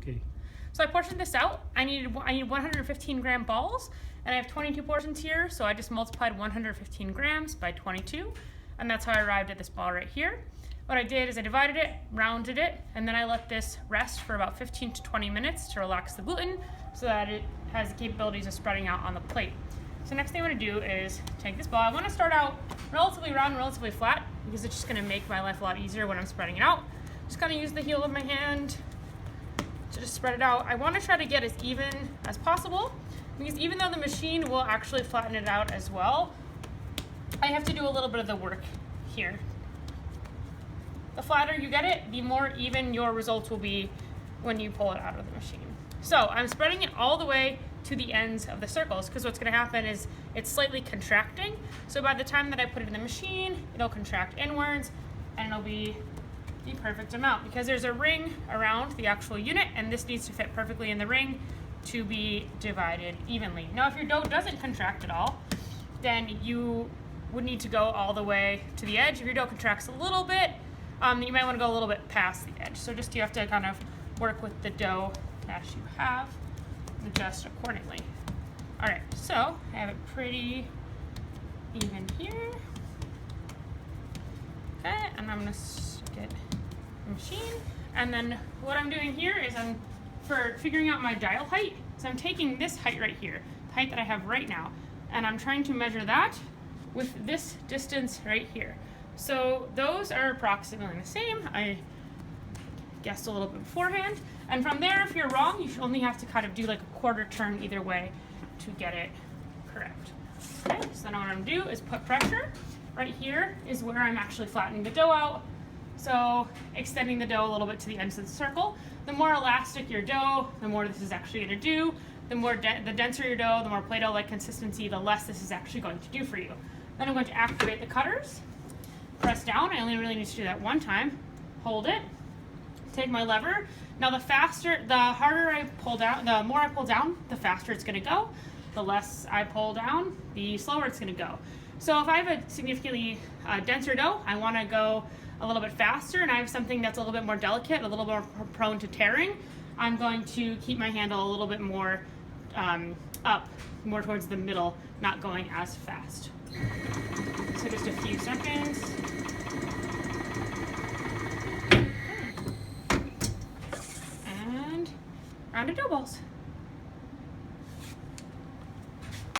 Okay. So I portioned this out. I need 115 gram balls, and I have 22 portions here, so I just multiplied 115 grams by 22, and that's how I arrived at this ball right here. What I did is I divided it, rounded it, and then I let this rest for about 15 to 20 minutes to relax the gluten so that it has the capabilities of spreading out on the plate. So next thing I want to do is take this ball. I want to start out relatively round, relatively flat, because it's just going to make my life a lot easier when I'm spreading it out. Just kind of use the heel of my hand to just spread it out. I want to try to get as even as possible, because even though the machine will actually flatten it out as well, I have to do a little bit of the work here. The flatter you get it, the more even your results will be when you pull it out of the machine. So I'm spreading it all the way to the ends of the circles, because what's going to happen is it's slightly contracting. So by the time that I put it in the machine, it'll contract inwards and it'll be the perfect amount, because there's a ring around the actual unit and this needs to fit perfectly in the ring to be divided evenly. Now if your dough doesn't contract at all, then you would need to go all the way to the edge. If your dough contracts a little bit, you might want to go a little bit past the edge. So just you have to kind of work with the dough as you have and adjust accordingly. All right, so I have it pretty even here. Okay, and I'm gonna get the machine. And then what I'm doing here is for figuring out my dial height, so I'm taking this height right here, the height that I have right now, and I'm trying to measure that with this distance right here. So those are approximately the same. I guessed a little bit beforehand. And from there, if you're wrong, you should only have to kind of do like a quarter turn either way to get it correct. Okay, so now what I'm gonna do is put pressure. Right here is where I'm actually flattening the dough out. So extending the dough a little bit to the ends of the circle. The more elastic your dough, the more this is actually gonna do. The more the denser your dough, the more Play-Doh-like consistency, the less this is actually going to do for you. Then I'm going to activate the cutters. Press down. I only really need to do that one time. Hold it. Take my lever. Now the harder I pull down, the more I pull down, the faster it's going to go. The less I pull down, the slower it's going to go. So if I have a significantly denser dough, I want to go a little bit faster, and I have something that's a little bit more delicate, a little more prone to tearing, I'm going to keep my handle a little bit more up, more towards the middle, not going as fast. So just a few seconds. And rounded dough balls.